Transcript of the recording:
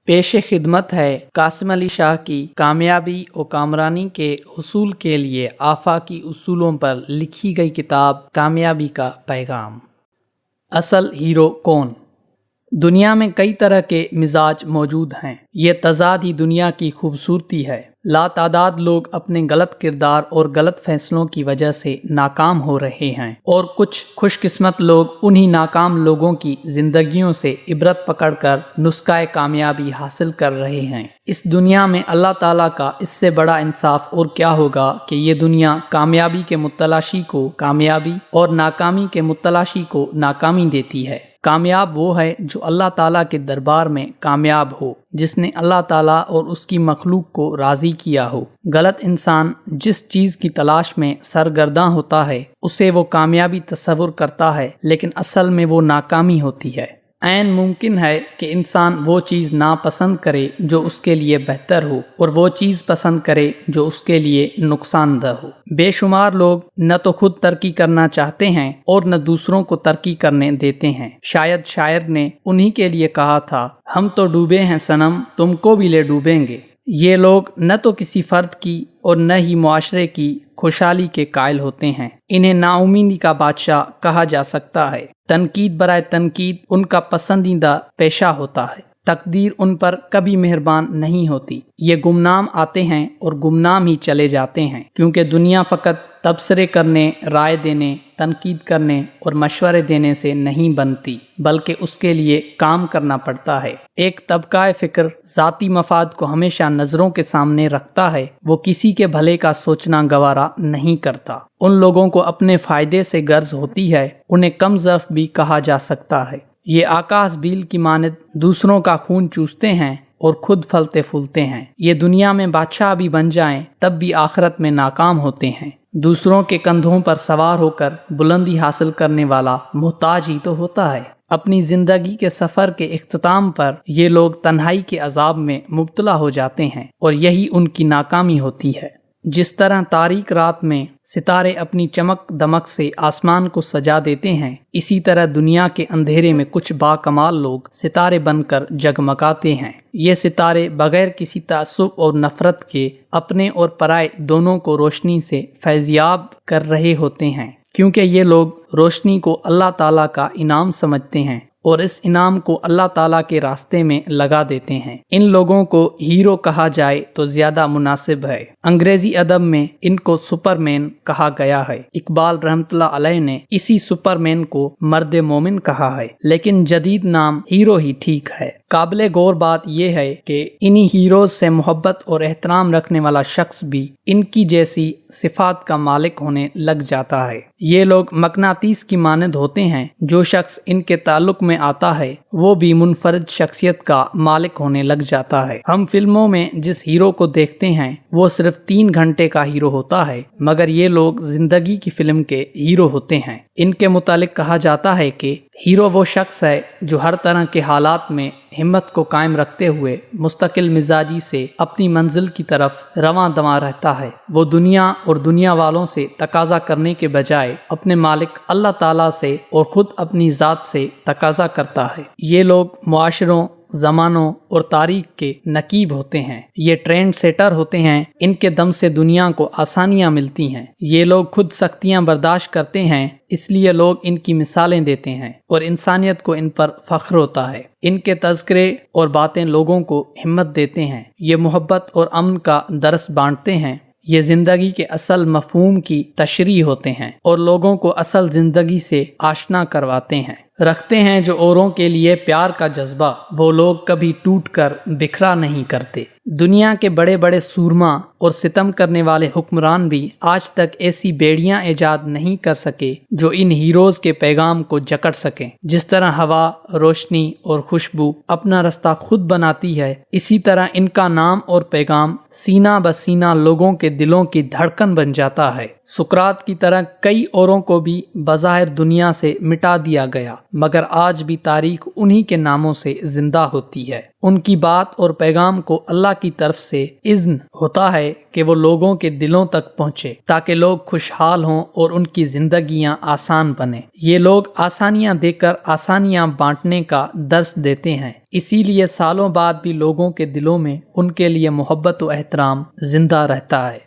پیش خدمت ہے قاسم علی شاہ کی کامیابی و کامرانی کے حصول کے لیے آفاقی اصولوں پر لکھی گئی کتاب کامیابی کا پیغام۔ اصل ہیرو کون؟ دنیا میں کئی طرح کے مزاج موجود ہیں۔ یہ تضاد ہی دنیا کی خوبصورتی ہے۔ لاتعداد لوگ اپنے غلط کردار اور غلط فیصلوں کی وجہ سے ناکام ہو رہے ہیں، اور کچھ خوش قسمت لوگ انہی ناکام لوگوں کی زندگیوں سے عبرت پکڑ کر نسخہ کامیابی حاصل کر رہے ہیں۔ اس دنیا میں اللہ تعالیٰ کا اس سے بڑا انصاف اور کیا ہوگا کہ یہ دنیا کامیابی کے متلاشی کو کامیابی اور ناکامی کے متلاشی کو ناکامی دیتی ہے۔ کامیاب وہ ہے جو اللہ تعالیٰ کے دربار میں کامیاب ہو، جس نے اللہ تعالیٰ اور اس کی مخلوق کو راضی کیا ہو۔ غلط انسان جس چیز کی تلاش میں سرگرداں ہوتا ہے اسے وہ کامیابی تصور کرتا ہے، لیکن اصل میں وہ ناکامی ہوتی ہے۔ عین ممکن ہے کہ انسان وہ چیز ناپسند کرے جو اس کے لیے بہتر ہو، اور وہ چیز پسند کرے جو اس کے لیے نقصان دہ ہو۔ بے شمار لوگ نہ تو خود ترقی کرنا چاہتے ہیں اور نہ دوسروں کو ترقی کرنے دیتے ہیں۔ شاید شاعر نے انہی کے لیے کہا تھا، ہم تو ڈوبے ہیں صنم، تم کو بھی لے ڈوبیں گے۔ یہ لوگ نہ تو کسی فرد کی اور نہ ہی معاشرے کی خوشحالی کے قائل ہوتے ہیں۔ انہیں نا امیدی کا بادشاہ کہا جا سکتا ہے۔ تنقید برائے تنقید ان کا پسندیدہ پیشہ ہوتا ہے۔ تقدیر ان پر کبھی مہربان نہیں ہوتی۔ یہ گمنام آتے ہیں اور گمنام ہی چلے جاتے ہیں، کیونکہ دنیا فقط تبصرے کرنے، رائے دینے، تنقید کرنے اور مشورے دینے سے نہیں بنتی، بلکہ اس کے لیے کام کرنا پڑتا ہے۔ ایک طبقہ فکر ذاتی مفاد کو ہمیشہ نظروں کے سامنے رکھتا ہے۔ وہ کسی کے بھلے کا سوچنا گوارا نہیں کرتا۔ ان لوگوں کو اپنے فائدے سے غرض ہوتی ہے، انہیں کم ظرف بھی کہا جا سکتا ہے۔ یہ آکاش بیل کی مانند دوسروں کا خون چوستے ہیں اور خود پھلتے پھولتے ہیں۔ یہ دنیا میں بادشاہ بھی بن جائیں تب بھی آخرت میں ناکام ہوتے ہیں۔ دوسروں کے کندھوں پر سوار ہو کر بلندی حاصل کرنے والا محتاج ہی تو ہوتا ہے۔ اپنی زندگی کے سفر کے اختتام پر یہ لوگ تنہائی کے عذاب میں مبتلا ہو جاتے ہیں، اور یہی ان کی ناکامی ہوتی ہے۔ جس طرح تاریک رات میں ستارے اپنی چمک دمک سے آسمان کو سجا دیتے ہیں، اسی طرح دنیا کے اندھیرے میں کچھ باکمال لوگ ستارے بن کر جگمگاتے ہیں۔ یہ ستارے بغیر کسی تعصب اور نفرت کے اپنے اور پرائے دونوں کو روشنی سے فیضیاب کر رہے ہوتے ہیں، کیونکہ یہ لوگ روشنی کو اللہ تعالیٰ کا انعام سمجھتے ہیں اور اس انعام کو اللہ تعالیٰ کے راستے میں لگا دیتے ہیں۔ ان لوگوں کو ہیرو کہا جائے تو زیادہ مناسب ہے۔ انگریزی ادب میں ان کو سپر مین کہا گیا ہے۔ اقبال رحمۃ اللہ علیہ نے اسی سپر مین کو مرد مومن کہا ہے، لیکن جدید نام ہیرو ہی ٹھیک ہے۔ قابل غور بات یہ ہے کہ انہی ہیروز سے محبت اور احترام رکھنے والا شخص بھی ان کی جیسی صفات کا مالک ہونے لگ جاتا ہے۔ یہ لوگ مقناطیس کی مانند ہوتے ہیں۔ جو شخص ان کے تعلق میں آتا ہے وہ بھی منفرد شخصیت کا مالک ہونے لگ جاتا ہے۔ ہم فلموں میں جس ہیرو کو دیکھتے ہیں وہ صرف 3 گھنٹے کا ہیرو ہوتا ہے، مگر یہ لوگ زندگی کی فلم کے ہیرو ہوتے ہیں۔ ان کے متعلق کہا جاتا ہے کہ ہیرو وہ شخص ہے جو ہر طرح کے حالات میں ہمت کو قائم رکھتے ہوئے مستقل مزاجی سے اپنی منزل کی طرف رواں دواں رہتا ہے۔ وہ دنیا اور دنیا والوں سے تقاضا کرنے کے بجائے اپنے مالک اللہ تعالیٰ سے اور خود اپنی ذات سے تقاضا کرتا ہے۔ یہ لوگ معاشروں، زمانوں اور تاریخ کے نقیب ہوتے ہیں۔ یہ ٹرینڈ سیٹر ہوتے ہیں۔ ان کے دم سے دنیا کو آسانیاں ملتی ہیں۔ یہ لوگ خود سختیاں برداشت کرتے ہیں، اس لیے لوگ ان کی مثالیں دیتے ہیں اور انسانیت کو ان پر فخر ہوتا ہے۔ ان کے تذکرے اور باتیں لوگوں کو ہمت دیتے ہیں۔ یہ محبت اور امن کا درس بانٹتے ہیں۔ یہ زندگی کے اصل مفہوم کی تشریح ہوتے ہیں اور لوگوں کو اصل زندگی سے آشنا کرواتے ہیں۔ رکھتے ہیں جو اوروں کے لیے پیار کا جذبہ، وہ لوگ کبھی ٹوٹ کر بکھرا نہیں کرتے۔ دنیا کے بڑے بڑے سورما اور ستم کرنے والے حکمران بھی آج تک ایسی بیڑیاں ایجاد نہیں کر سکے جو ان ہیروز کے پیغام کو جکڑ سکیں۔ جس طرح ہوا، روشنی اور خوشبو اپنا رستہ خود بناتی ہے، اسی طرح ان کا نام اور پیغام سینہ بسینہ لوگوں کے دلوں کی دھڑکن بن جاتا ہے۔ سقراط کی طرح کئی اوروں کو بھی بظاہر دنیا سے مٹا دیا گیا، مگر آج بھی تاریخ انہی کے ناموں سے زندہ ہوتی ہے۔ ان کی بات اور پیغام کو اللہ کی طرف سے اذن ہوتا ہے کہ وہ لوگوں کے دلوں تک پہنچے تاکہ لوگ خوشحال ہوں اور ان کی زندگیاں آسان بنیں۔ یہ لوگ آسانیاں دے کر آسانیاں بانٹنے کا درس دیتے ہیں، اسی لیے سالوں بعد بھی لوگوں کے دلوں میں ان کے لیے محبت و احترام زندہ رہتا ہے۔